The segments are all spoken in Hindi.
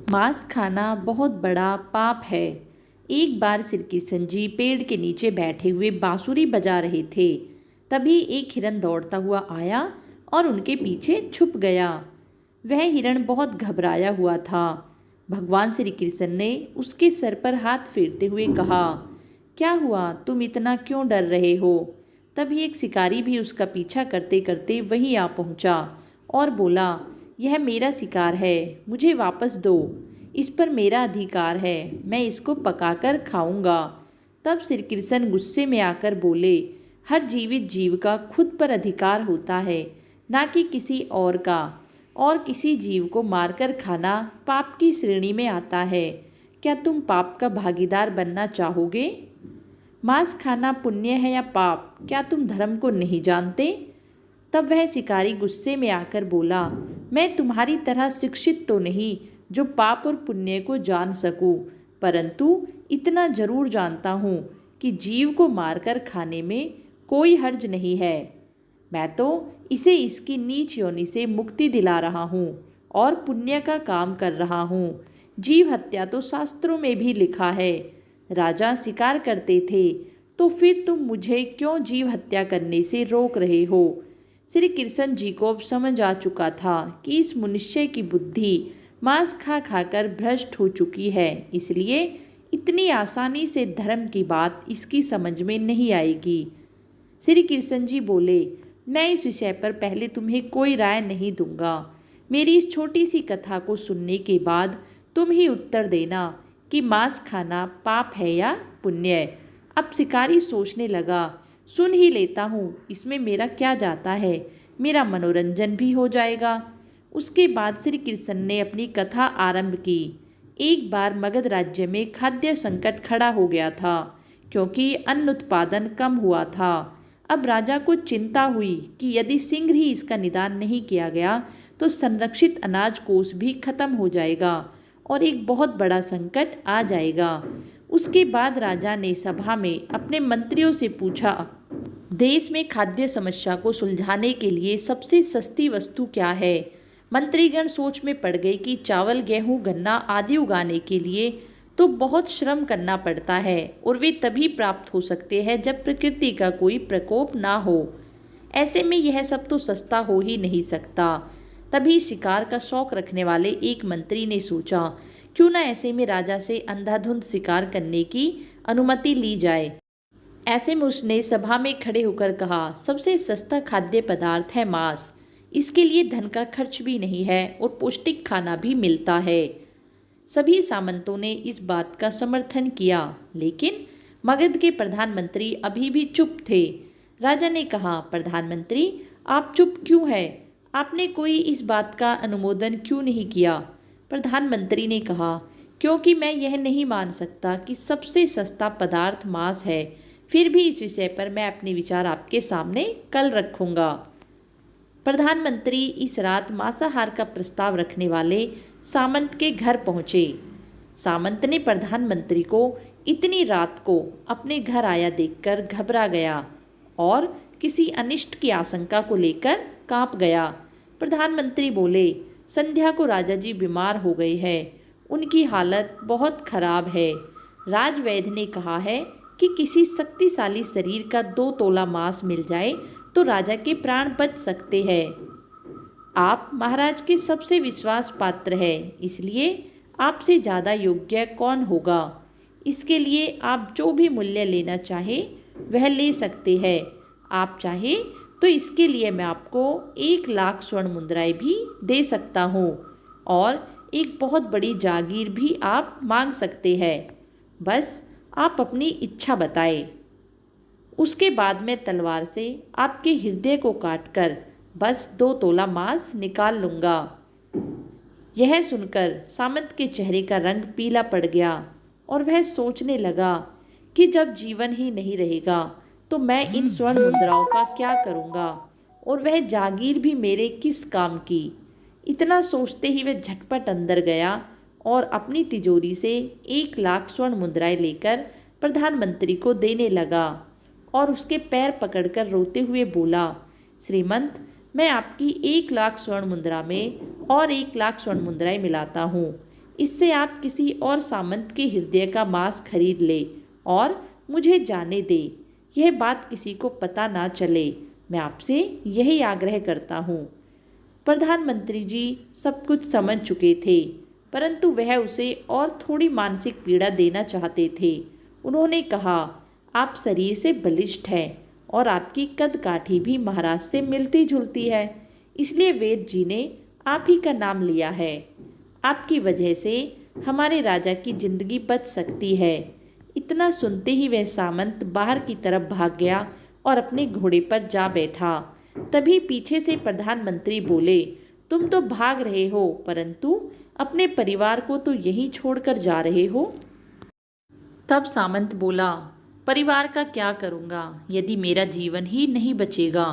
मांस खाना बहुत बड़ा पाप है। एक बार श्रीकृष्ण जी पेड़ के नीचे बैठे हुए बांसुरी बजा रहे थे। तभी एक हिरन दौड़ता हुआ आया और उनके पीछे छुप गया। वह हिरण बहुत घबराया हुआ था। भगवान श्री कृष्ण ने उसके सर पर हाथ फेरते हुए कहा, क्या हुआ, तुम इतना क्यों डर रहे हो? तभी एक शिकारी भी उसका पीछा करते करते वहीं आ पहुंचा और बोला, यह मेरा शिकार है, मुझे वापस दो। इस पर मेरा अधिकार है, मैं इसको पकाकर खाऊंगा। तब श्री कृष्ण गुस्से में आकर बोले, हर जीवित जीव का खुद पर अधिकार होता है, ना कि किसी और का। और किसी जीव को मारकर खाना पाप की श्रेणी में आता है। क्या तुम पाप का भागीदार बनना चाहोगे? मांस खाना पुण्य है या पाप, क्या तुम धर्म को नहीं जानते? तब वह शिकारी गुस्से में आकर बोला, मैं तुम्हारी तरह शिक्षित तो नहीं जो पाप और पुण्य को जान सकूं, परंतु इतना जरूर जानता हूँ कि जीव को मारकर खाने में कोई हर्ज नहीं है। मैं तो इसे इसकी नीच योनि से मुक्ति दिला रहा हूँ और पुण्य का काम कर रहा हूँ। जीव हत्या तो शास्त्रों में भी लिखा है। राजा शिकार करते थे, तो फिर तुम मुझे क्यों जीव हत्या करने से रोक रहे हो? श्री कृष्ण जी को अब समझ आ चुका था कि इस मनुष्य की बुद्धि मांस खा खाकर भ्रष्ट हो चुकी है, इसलिए इतनी आसानी से धर्म की बात इसकी समझ में नहीं आएगी। श्री कृष्ण जी बोले, मैं इस विषय पर पहले तुम्हें कोई राय नहीं दूंगा। मेरी इस छोटी सी कथा को सुनने के बाद तुम ही उत्तर देना कि मांस खाना पाप है या पुण्य। अब शिकारी सोचने लगा, सुन ही लेता हूँ, इसमें मेरा क्या जाता है, मेरा मनोरंजन भी हो जाएगा। उसके बाद श्री कृष्ण ने अपनी कथा आरंभ की। एक बार मगध राज्य में खाद्य संकट खड़ा हो गया था, क्योंकि अन्न उत्पादन कम हुआ था। अब राजा को चिंता हुई कि यदि शीघ्र ही इसका निदान नहीं किया गया तो संरक्षित अनाज कोष भी खत्म हो जाएगा और एक बहुत बड़ा संकट आ जाएगा। उसके बाद राजा ने सभा में अपने मंत्रियों से पूछा, देश में खाद्य समस्या को सुलझाने के लिए सबसे सस्ती वस्तु क्या है? मंत्रीगण सोच में पड़ गए कि चावल, गेहूं, गन्ना आदि उगाने के लिए तो बहुत श्रम करना पड़ता है और वे तभी प्राप्त हो सकते हैं जब प्रकृति का कोई प्रकोप ना हो। ऐसे में यह सब तो सस्ता हो ही नहीं सकता। तभी शिकार का शौक रखने वाले एक मंत्री ने सोचा, क्यों ना ऐसे में राजा से अंधाधुंध शिकार करने की अनुमति ली जाए। ऐसे में उसने सभा में खड़े होकर कहा, सबसे सस्ता खाद्य पदार्थ है मांस। इसके लिए धन का खर्च भी नहीं है और पौष्टिक खाना भी मिलता है। सभी सामंतों ने इस बात का समर्थन किया, लेकिन मगध के प्रधानमंत्री अभी भी चुप थे। राजा ने कहा, प्रधानमंत्री आप चुप क्यों हैं? आपने कोई इस बात का अनुमोदन क्यों नहीं किया? प्रधानमंत्री ने कहा, क्योंकि मैं यह नहीं मान सकता कि सबसे सस्ता पदार्थ मांस है। फिर भी इस विषय पर मैं अपने विचार आपके सामने कल रखूंगा। प्रधानमंत्री इस रात मांसाहार का प्रस्ताव रखने वाले सामंत के घर पहुंचे। सामंत ने प्रधानमंत्री को इतनी रात को अपने घर आया देखकर घबरा गया और किसी अनिष्ट की आशंका को लेकर कांप गया। प्रधानमंत्री बोले, संध्या को राजा जी बीमार हो गए हैं, उनकी हालत बहुत खराब है। राजवैद्य ने कहा है कि किसी शक्तिशाली शरीर का 2 तोला मांस मिल जाए तो राजा के प्राण बच सकते हैं। आप महाराज के सबसे विश्वास पात्र हैं, इसलिए आपसे ज़्यादा योग्य कौन होगा? इसके लिए आप जो भी मूल्य लेना चाहे वह ले सकते हैं। आप चाहे तो इसके लिए मैं आपको 1 लाख स्वर्ण मुद्राएं भी दे सकता हूँ और एक बहुत बड़ी जागीर भी आप मांग सकते हैं। बस आप अपनी इच्छा बताएं। उसके बाद मैं तलवार से आपके हृदय को काटकर बस 2 तोला मांस निकाल लूँगा। यह सुनकर सामंत के चेहरे का रंग पीला पड़ गया और वह सोचने लगा कि जब जीवन ही नहीं रहेगा तो मैं इन स्वर्ण मुद्राओं का क्या करूँगा और वह जागीर भी मेरे किस काम की। इतना सोचते ही वह झटपट अंदर गया और अपनी तिजोरी से 1 लाख स्वर्ण मुद्राएं लेकर प्रधानमंत्री को देने लगा और उसके पैर पकड़कर रोते हुए बोला, श्रीमंत, मैं आपकी 1 लाख स्वर्ण मुद्रा में और 1 लाख स्वर्ण मुद्राएं मिलाता हूँ। इससे आप किसी और सामंत के हृदय का मांस खरीद ले और मुझे जाने दे। यह बात किसी को पता ना चले। मैं आपसे यही आग्रह करता हूँ। प्रधानमंत्री जी सब कुछ समझ चुके थे, परंतु वह उसे और थोड़ी मानसिक पीड़ा देना चाहते थे। उन्होंने कहा, आप शरीर से बलिष्ठ हैं और आपकी कद काठी भी महाराज से मिलती जुलती है, इसलिए वेद जी ने आप ही का नाम लिया है। आपकी वजह से हमारे राजा की जिंदगी बच सकती है। इतना सुनते ही वह सामंत बाहर की तरफ भाग गया और अपने घोड़े पर जा बैठा। तभी पीछे से प्रधानमंत्री बोले, तुम तो भाग रहे हो, परंतु अपने परिवार को तो यहीं छोड़कर जा रहे हो। तब सामंत बोला, परिवार का क्या करूँगा? यदि मेरा जीवन ही नहीं बचेगा।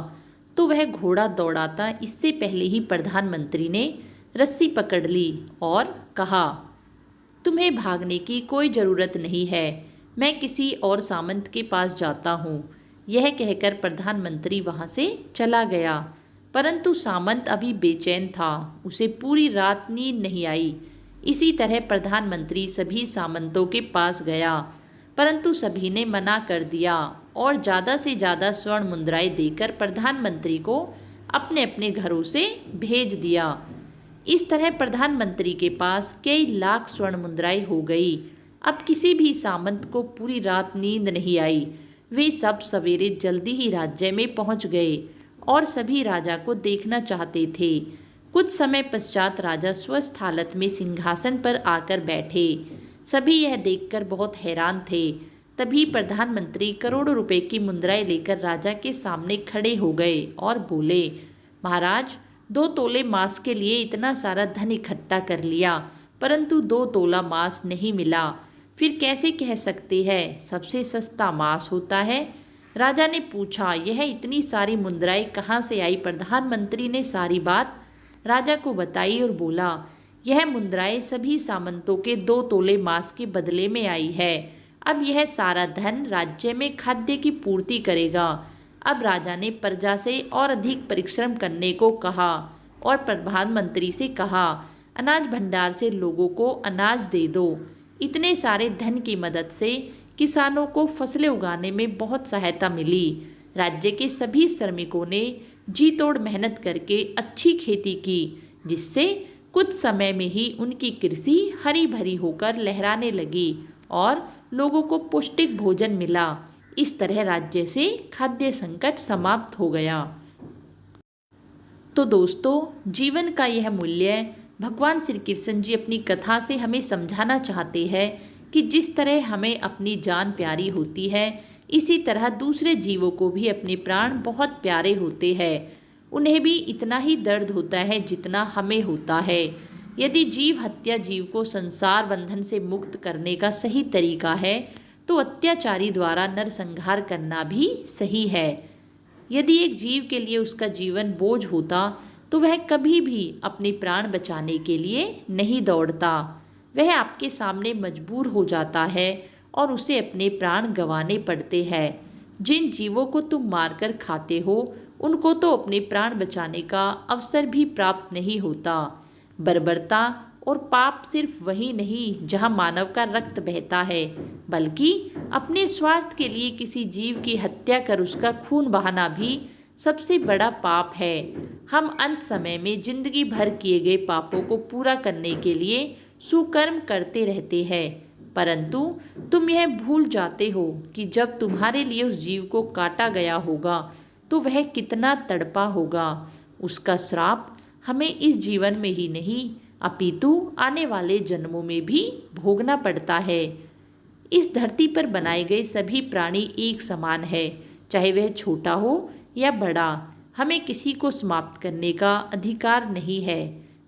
तो वह घोड़ा दौड़ाता इससे पहले ही प्रधानमंत्री ने रस्सी पकड़ ली और कहा, तुम्हें भागने की कोई ज़रूरत नहीं है, मैं किसी और सामंत के पास जाता हूँ। यह कहकर प्रधानमंत्री वहाँ से चला गया, परंतु सामंत अभी बेचैन था। उसे पूरी रात नींद नहीं आई। इसी तरह प्रधानमंत्री सभी सामंतों के पास गया, परंतु सभी ने मना कर दिया और ज़्यादा से ज़्यादा स्वर्ण मुद्राएं देकर प्रधानमंत्री को अपने अपने घरों से भेज दिया। इस तरह प्रधानमंत्री के पास कई लाख स्वर्ण मुद्राएं हो गई। अब किसी भी सामंत को पूरी रात नींद नहीं आई। वे सब सवेरे जल्दी ही राज्य में पहुंच गए और सभी राजा को देखना चाहते थे। कुछ समय पश्चात राजा स्वस्थ हालत में सिंहासन पर आकर बैठे। सभी यह देखकर बहुत हैरान थे। तभी प्रधानमंत्री करोड़ों रुपए की मुद्राएं लेकर राजा के सामने खड़े हो गए और बोले, महाराज, 2 तोले मांस के लिए इतना सारा धन इकट्ठा कर लिया, परंतु 2 तोला मांस नहीं मिला। फिर कैसे कह सकते हैं सबसे सस्ता मांस होता है? राजा ने पूछा, यह इतनी सारी मुद्राएं कहाँ से आई? प्रधानमंत्री ने सारी बात राजा को बताई और बोला, यह मुद्राएं सभी सामंतों के 2 तोले मांस के बदले में आई है। अब यह सारा धन राज्य में खाद्य की पूर्ति करेगा। अब राजा ने प्रजा से और अधिक परिश्रम करने को कहा और प्रधानमंत्री से कहा, अनाज भंडार से लोगों को अनाज दे दो। इतने सारे धन की मदद से किसानों को फसलें उगाने में बहुत सहायता मिली। राज्य के सभी श्रमिकों ने जी तोड़ मेहनत करके अच्छी खेती की, जिससे कुछ समय में ही उनकी कृषि हरी भरी होकर लहराने लगी और लोगों को पौष्टिक भोजन मिला। इस तरह राज्य से खाद्य संकट समाप्त हो गया। तो दोस्तों, जीवन का यह मूल्य भगवान श्री कृष्ण जी अपनी कथा से हमें समझाना चाहते हैं कि जिस तरह हमें अपनी जान प्यारी होती है, इसी तरह दूसरे जीवों को भी अपने प्राण बहुत प्यारे होते हैं। उन्हें भी इतना ही दर्द होता है जितना हमें होता है। यदि जीव हत्या जीव को संसार बंधन से मुक्त करने का सही तरीका है, तो अत्याचारी द्वारा नरसंहार करना भी सही है। यदि एक जीव के लिए उसका जीवन बोझ होता, तो वह कभी भी अपने प्राण बचाने के लिए नहीं दौड़ता। वह आपके सामने मजबूर हो जाता है और उसे अपने प्राण गंवाने पड़ते हैं। जिन जीवों को तुम मारकर खाते हो, उनको तो अपने प्राण बचाने का अवसर भी प्राप्त नहीं होता। बर्बरता और पाप सिर्फ वही नहीं जहां मानव का रक्त बहता है, बल्कि अपने स्वार्थ के लिए किसी जीव की हत्या कर उसका खून बहाना भी सबसे बड़ा पाप है। हम अंत समय में जिंदगी भर किए गए पापों को पूरा करने के लिए सुकर्म करते रहते हैं, परंतु तुम यह भूल जाते हो कि जब तुम्हारे लिए उस जीव को काटा गया होगा तो वह कितना तड़पा होगा। उसका श्राप हमें इस जीवन में ही नहीं, अपितु आने वाले जन्मों में भी भोगना पड़ता है। इस धरती पर बनाए गए सभी प्राणी एक समान है, चाहे वह छोटा हो या बड़ा। हमें किसी को समाप्त करने का अधिकार नहीं है।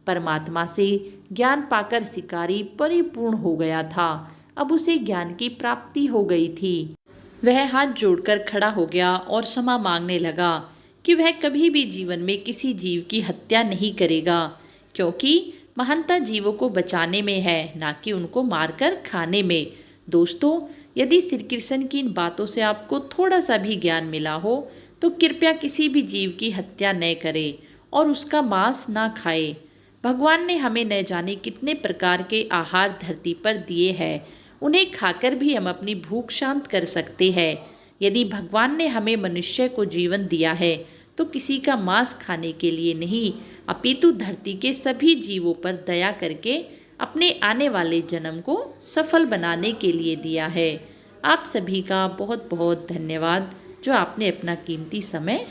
परमात्मा से ज्ञान पाकर शिकारी परिपूर्ण हो गया था। अब उसे ज्ञान की प्राप्ति हो गई थी। वह हाथ जोड़कर खड़ा हो गया और क्षमा मांगने लगा कि वह कभी भी जीवन में किसी जीव की हत्या नहीं करेगा, क्योंकि महानता जीवों को बचाने में है, ना कि उनको मारकर खाने में। दोस्तों, यदि श्री कृष्ण की इन बातों से आपको थोड़ा सा भी ज्ञान मिला हो, तो कृपया किसी भी जीव की हत्या न करें और उसका मांस ना खाएं। भगवान ने हमें न जाने कितने प्रकार के आहार धरती पर दिए हैं। उन्हें खाकर भी हम अपनी भूख शांत कर सकते हैं। यदि भगवान ने हमें मनुष्य को जीवन दिया है तो किसी का मांस खाने के लिए नहीं, अपितु धरती के सभी जीवों पर दया करके अपने आने वाले जन्म को सफल बनाने के लिए दिया है। आप सभी का बहुत बहुत धन्यवाद जो आपने अपना कीमती समय